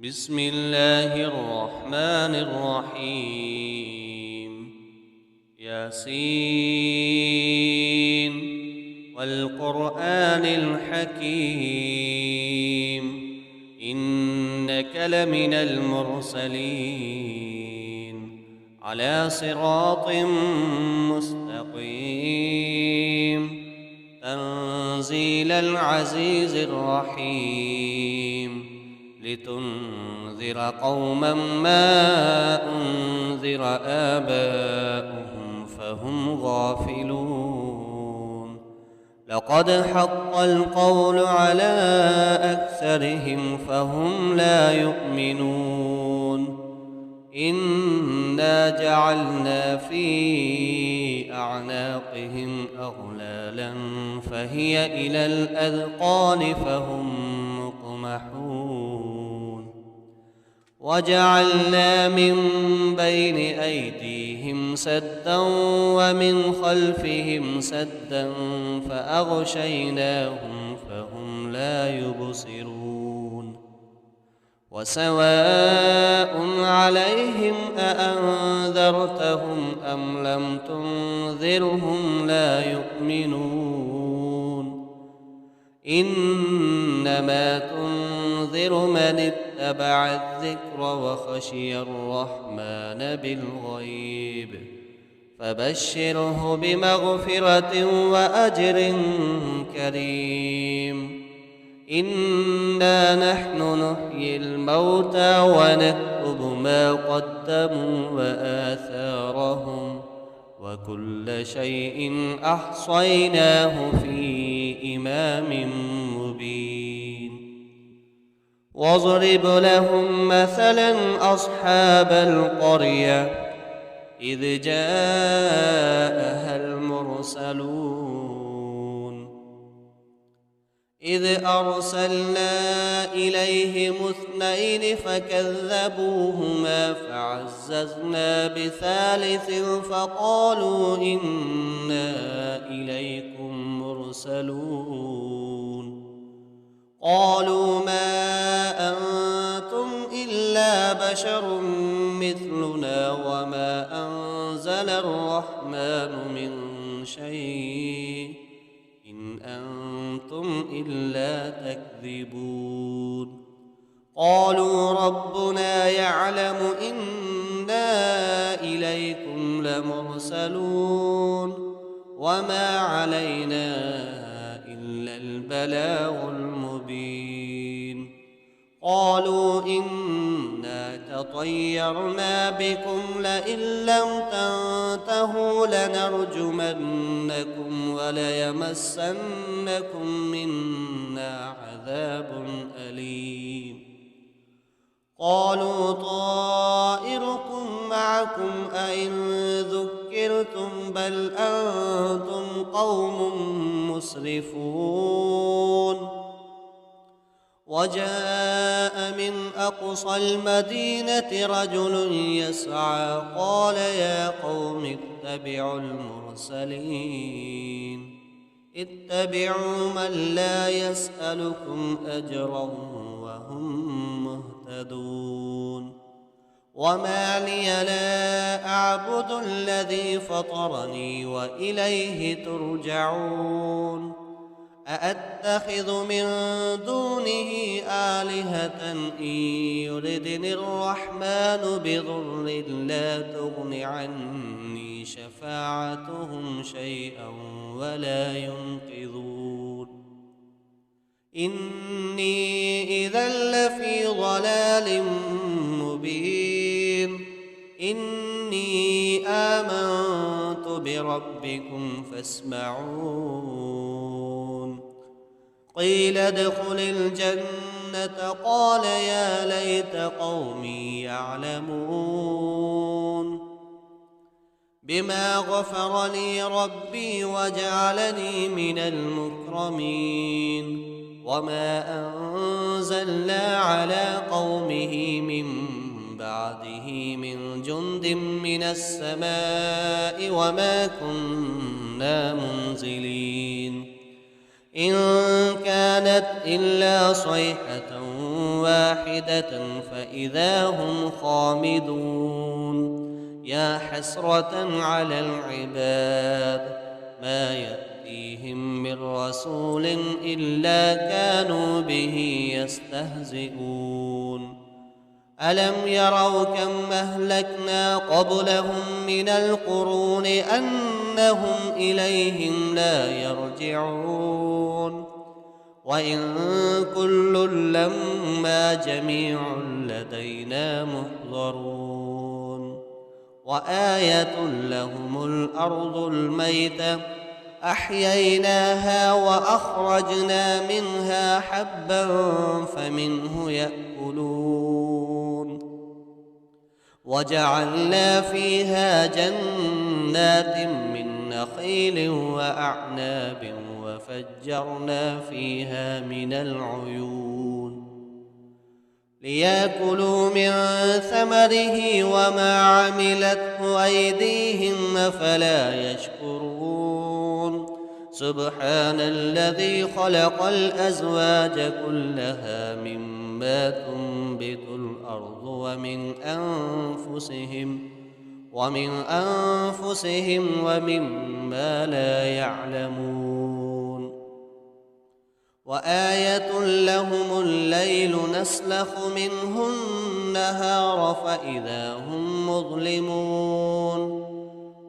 بسم الله الرحمن الرحيم ياسين والقرآن الحكيم إنك لمن المرسلين على صراط مستقيم تنزيل العزيز الرحيم لتنذر قوما ما أنذر آباؤهم فهم غافلون لقد حق القول على أكثرهم فهم لا يؤمنون إنا جعلنا في أعناقهم أغلالا فهي إلى الأذقان فهم مقمحون وجعلنا من بين أيديهم سدا ومن خلفهم سدا فأغشيناهم فهم لا يبصرون وسواء عليهم أأنذرتهم أم لم تنذرهم لا يؤمنون إنما تنذر من اتبع الذكر وخشي الرحمن بالغيب فبشره بمغفرة وأجر كريم إنا نحن نحيي الموتى ونكتب ما قدموا وآثارهم وكل شيء أحصيناه في إمام مبين واضرب لهم مثلا أصحاب القرية إذ جاءها المرسلون إذ أرسلنا إليهم اثنين فكذبوهما فعززنا بثالث فقالوا إنا إليكم مرسلون قالوا ما أنتم إلا بشر مثلنا وما أنزل الرحمن من شيء إن أنتم إلا تكذبون قالوا ربنا يعلم إنا إليكم لمرسلون وما علينا إلا البلاغ المبين قالوا إنا تطيرنا بكم لئن لم تنتهوا لنرجمنكم وليمسنكم منا عذاب أليم قالوا طائركم معكم أئن ذكرتم بل أنتم قوم مسرفون وجاء من أقصى المدينة رجل يسعى قال يا قوم اتبعوا المرسلين اتبعوا من لا يسألكم أجرا وهم مهتدون وما لي لا أعبد الذي فطرني وإليه ترجعون أأتخذ من دونه آلهة إن يردني الرحمن بضر لا تغن عني شفاعتهم شيئا ولا ينقذون إني إذا لفي ضلال مبين إني آمنت بربكم فاسمعون قيل ادخل الجنة قال يا ليت قومي يعلمون بما غفر لي ربي وجعلني من المكرمين وما أنزلنا على قومه من بعده من جند من السماء وما كنا منزلين إن كانت إلا صيحة واحدة فإذا هم خامدون يا حسرة على العباد ما يأتيهم من رسول إلا كانوا به يستهزئون ألم يروا كم أهلكنا قبلهم من القرون أنهم إليهم لا يرجعون وإن كل لما جميع لدينا محضرون وآية لهم الأرض الميتة أحييناها وأخرجنا منها حبا فمنه يأكلون وجعلنا فيها جنات من نخيل وأعناب وفجرنا فيها من العيون ليأكلوا من ثمره وما عملته أيديهم أفلا يشكرون سبحان الذي خلق الأزواج كلها مما تنبت الأرض ومن أنفسهم ومما لا يعلمون وآية لهم الليل نسلخ منه النهار فإذا هم مظلمون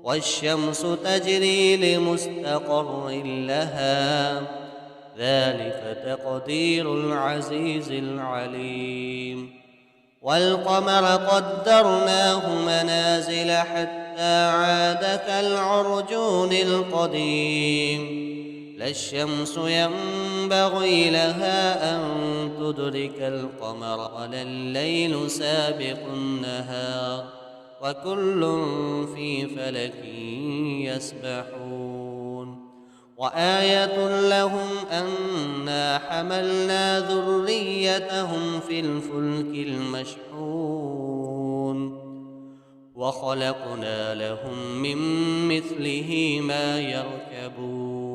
والشمس تجري لمستقر لها ذلك تقدير العزيز العليم والقمر قدرناه منازل حتى عاد كالعرجون القديم لا الشمس ينبغي لها أن تدرك القمر ولا الليل سابق النهار وكل في فلك يسبحون وآية لهم أنا حملنا ذريتهم في الفلك المشحون وخلقنا لهم من مثله ما يركبون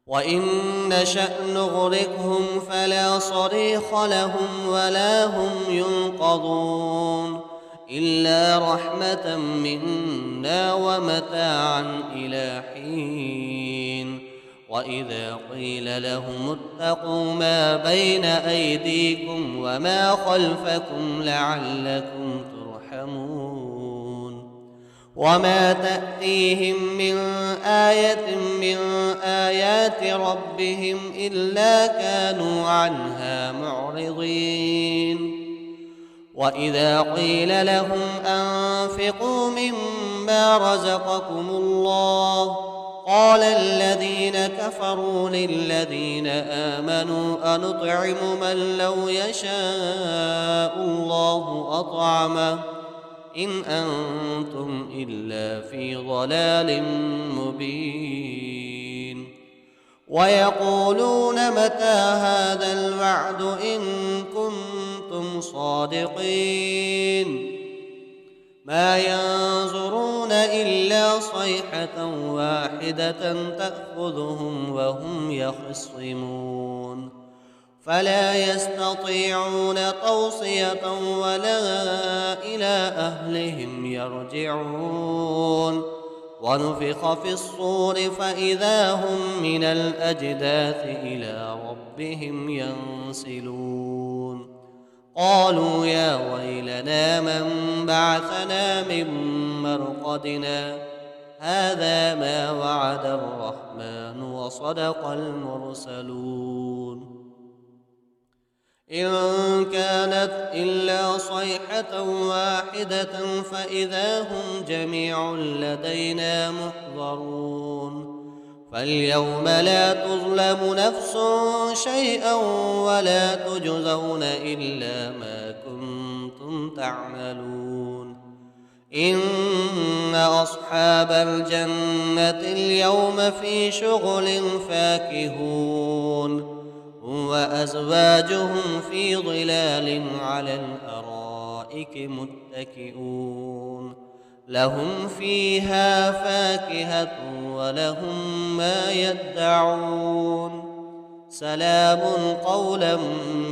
وإن نشأ نغرقهم فلا صريخ لهم ولا هم ينقذون إلا رحمة منا ومتاعا إلى حين وإذا قيل لهم اتقوا ما بين أيديكم وما خلفكم لعلكم ترحمون وما تأتيهم من آية من آيات ربهم إلا كانوا عنها معرضين وإذا قيل لهم أنفقوا مما رزقكم الله قال الذين كفروا للذين آمنوا أنطعم من لو يشاء الله أطعمه إن أنتم إلا في ضلال مبين ويقولون متى هذا الوعد إن كنتم صادقين ما ينظرون إلا صيحة واحدة تأخذهم وهم يخصمون فلا يستطيعون توصية ولا إلى أهلهم يرجعون ونفخ في الصور فإذا هم من الأجداث إلى ربهم ينسلون قالوا يا ويلنا من بعثنا من مرقدنا هذا ما وعد الرحمن وصدق المرسلون إن كانت إلا صيحة واحدة فإذا هم جميع لدينا محضرون فاليوم لا تظلم نفس شيئا ولا تجزون إلا ما كنتم تعملون إن أصحاب الجنة اليوم في شغل فاكهون وأزواجهم في ظلال على الأرائك متكئون لهم فيها فاكهة ولهم ما يدعون سلام قولا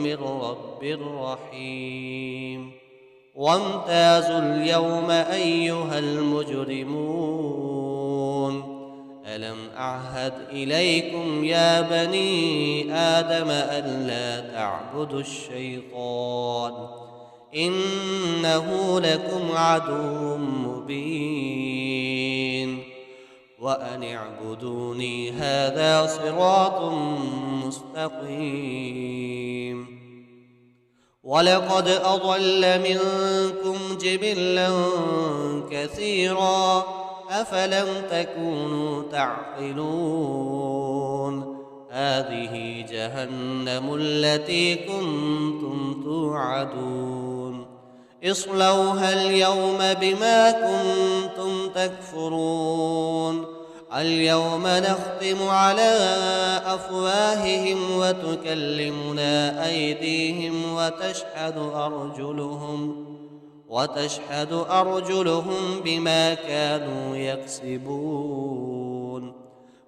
من رب رحيم وامتازوا اليوم أيها المجرمون ألم أعهد إليكم يا بني آدم ألا تعبدوا الشيطان إنه لكم عدو مبين وأن اعبدوني هذا صراط مستقيم ولقد أضل منكم جبلا كثيرا أفلم تكونوا تعقلون هذه جهنم التي كنتم توعدون اصلوها اليوم بما كنتم تكفرون اليوم نختم على أفواههم وتكلمنا أيديهم وتشهد أرجلهم بما كانوا يكسبون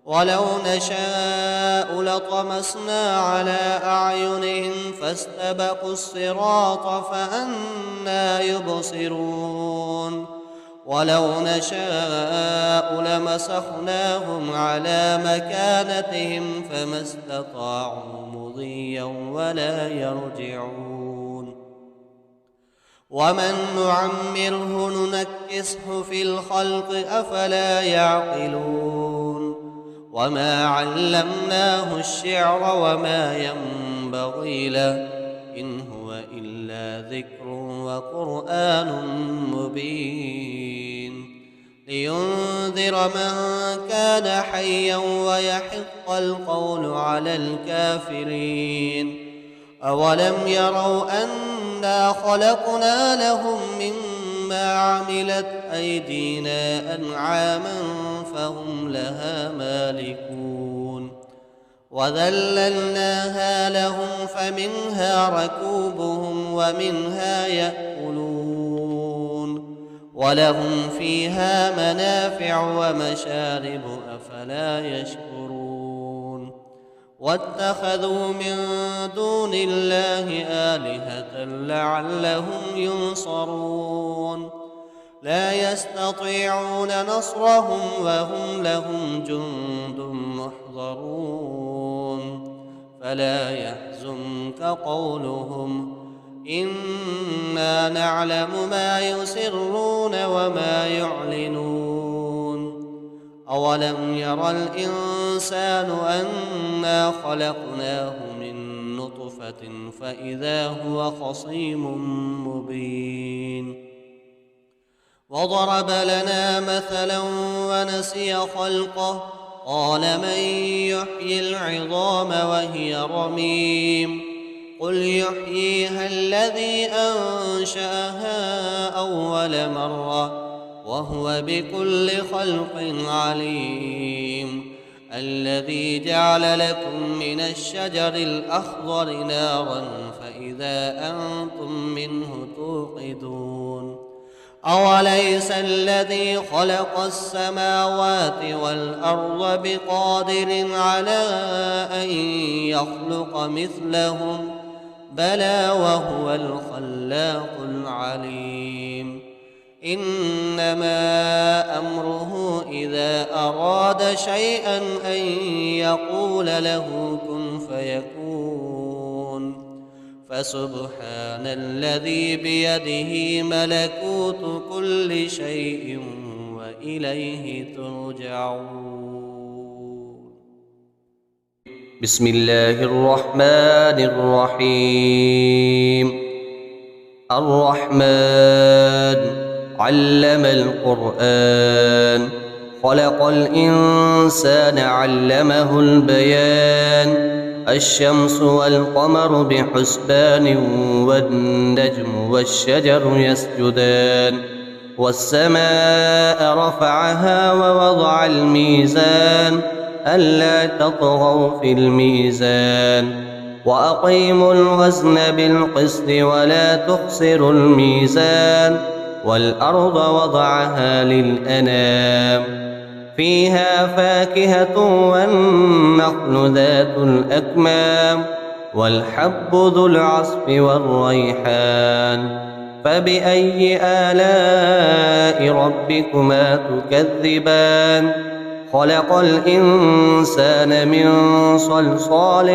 ولو نشاء لطمسنا على أعينهم فاستبقوا الصراط فأنى يبصرون ولو نشاء لمسخناهم على مكانتهم فما استطاعوا مضيا ولا يرجعون ومن نعمره ننكسه في الخلق أفلا يعقلون وما علمناه الشعر وما ينبغي له إن هو إلا ذكر وقرآن مبين لينذر من كان حيا ويحق القول على الكافرين أولم يروا أنا خلقنا لهم مما عملت أيدينا أنعاما فهم لها مالكون وذللناها لهم فمنها ركوبهم ومنها يأكلون ولهم فيها منافع ومشارب أفلا يشكرون واتخذوا من دون الله آلهة لعلهم ينصرون لا يستطيعون نصرهم وهم لهم جند محضرون فلا يحزنك قولهم إنا نعلم ما يسرون وما يعلنون أولم ير الإنسان أنا خلقناه من نطفة فإذا هو خصيم مبين وضرب لنا مثلا ونسي خلقه قال من يحيي العظام وهي رميم قل يحييها الذي أنشأها أول مرة وهو بكل خلق عليم الذي جعل لكم من الشجر الأخضر نارا فإذا أنتم منه توقدون أوليس الذي خلق السماوات والأرض بقادر على أن يخلق مثلهم بلى وهو الخلاق العليم إنما أمره إذا أراد شيئا أن يقول له كن فيكون فسبحان الذي بيده ملكوت كل شيء وإليه ترجعون بسم الله الرحمن الرحيم الرحمن علم القرآن خلق الإنسان علمه البيان الشمس والقمر بحسبان والنجم والشجر يسجدان والسماء رفعها ووضع الميزان ألا تطغوا في الميزان وأقيموا الوزن بالقسط ولا تخسروا الميزان والأرض وضعها للأنام فيها فاكهة والنخل ذات الأكمام والحب ذو العصف والريحان فبأي آلاء ربكما تكذبان خلق الإنسان من صلصال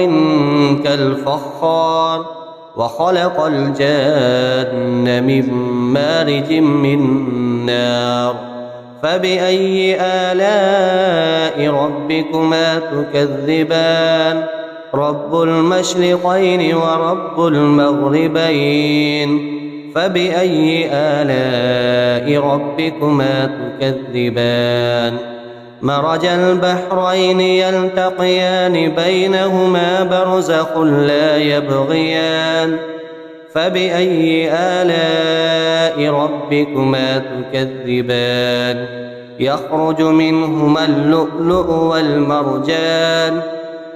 كالفخار وخلق الجان من مارج من نار فبأي آلاء ربكما تكذبان رب المشرقين ورب المغربين فبأي آلاء ربكما تكذبان مرج البحرين يلتقيان بينهما برزخ لا يبغيان فبأي آلاء ربكما تكذبان يخرج منهما اللؤلؤ والمرجان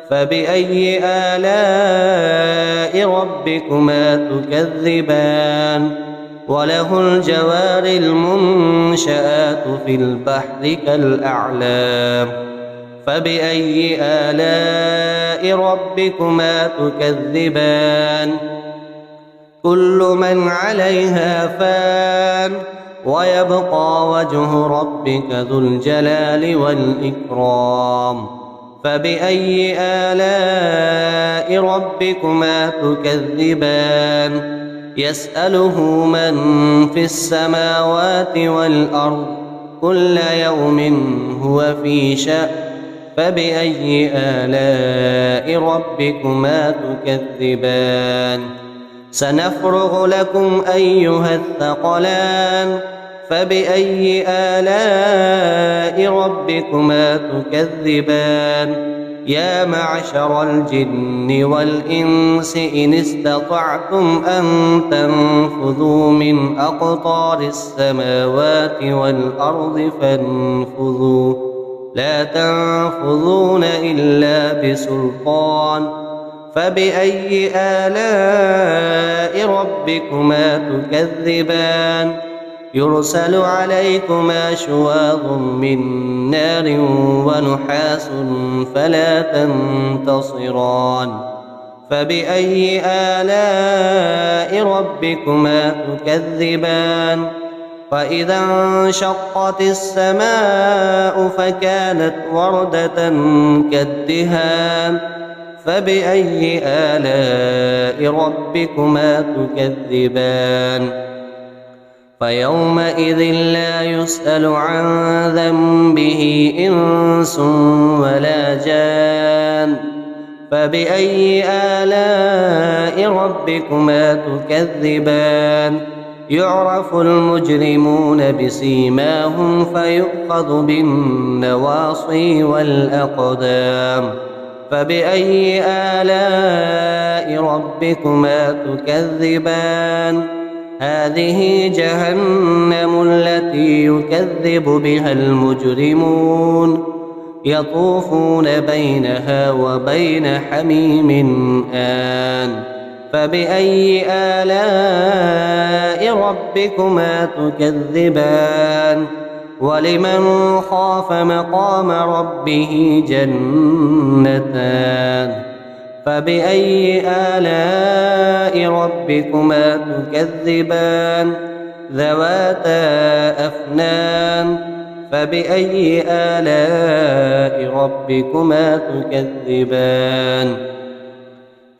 فبأي آلاء ربكما تكذبان وله الجوار المنشآت في البحر كالأعلام فبأي آلاء ربكما تكذبان كل من عليها فان ويبقى وجه ربك ذو الجلال والإكرام فبأي آلاء ربكما تكذبان يسأله من في السماوات والأرض كل يوم هو في شأن فبأي آلاء ربكما تكذبان سنفرغ لكم أيها الثقلان فبأي آلاء ربكما تكذبان يا معشر الجن والإنس إن استطعتم أن تنفذوا من أقطار السماوات والأرض فانفذوا لا تنفذون إلا بسلطان فبأي آلاء ربكما تكذبان يرسل عليكما شواظ من نار ونحاس فلا تنتصران فبأي آلاء ربكما تكذبان وإذا انشقت السماء فكانت وردة كالدهان فبأي آلاء ربكما تكذبان فيومئذ لا يسأل عن ذنبه إنس ولا جان فبأي آلاء ربكما تكذبان يعرف المجرمون بسيماهم فيؤخذ بالنواصي والأقدام فبأي آلاء ربكما تكذبان هذه جهنم التي يكذب بها المجرمون يطوفون بينها وبين حميم آن فبأي آلاء ربكما تكذبان ولمن خاف مقام ربه جنتان فبأي آلاء ربكما تكذبان ذواتا أفنان فبأي آلاء ربكما تكذبان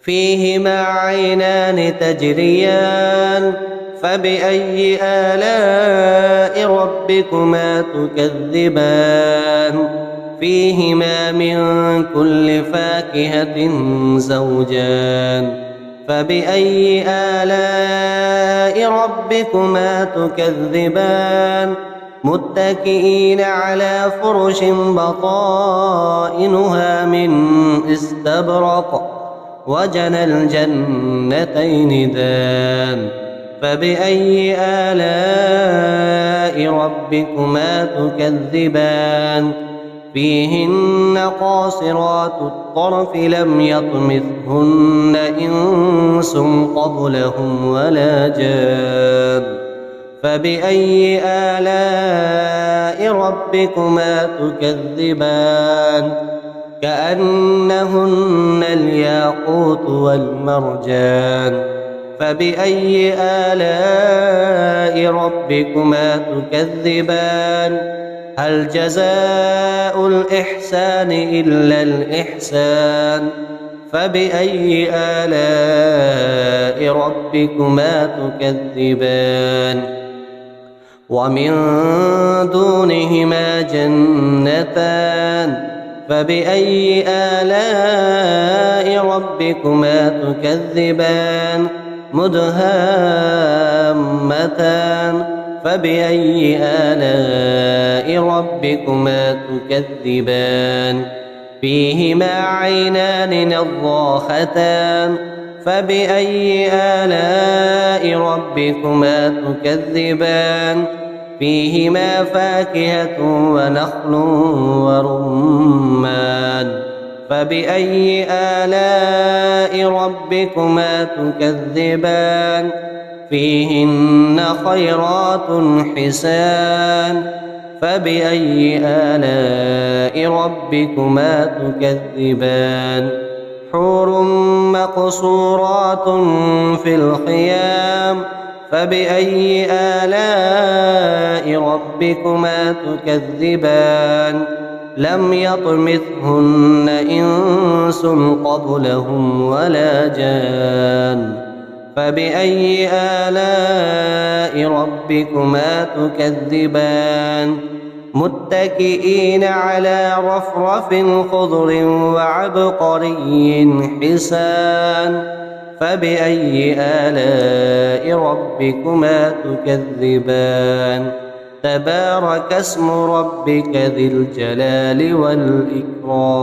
فيهما عينان تجريان فبأي آلاء ربكما تكذبان فيهما من كل فاكهة زوجان فبأي آلاء ربكما تكذبان متكئين على فرش بطائنها من استبرق وجنى الجنتين دان فبأي آلاء ربكما تكذبان فيهن قاصرات الطرف لم يطمثهن إنس قبلهم ولا جان فبأي آلاء ربكما تكذبان كأنهن الياقوت والمرجان فبأي آلاء ربكما تكذبان هل جزاء الإحسان إلا الإحسان فبأي آلاء ربكما تكذبان ومن دونهما جنتان فبأي آلاء ربكما تكذبان مدهامتان فبأي آلاء ربكما تكذبان فيهما عينان نضاختان فبأي آلاء ربكما تكذبان فيهما فاكهة ونخل ورمان فبأي آلاء ربكما تكذبان فيهن خيرات حسان فبأي آلاء ربكما تكذبان حور مقصورات في الخيام فبأي آلاء ربكما تكذبان لم يطمثهن إنس قبلهم ولا جان فبأي آلاء ربكما تكذبان متكئين على رفرف خضر وعبقري حسان فبأي آلاء ربكما تكذبان تبارك اسم ربك ذي الجلال والإكرام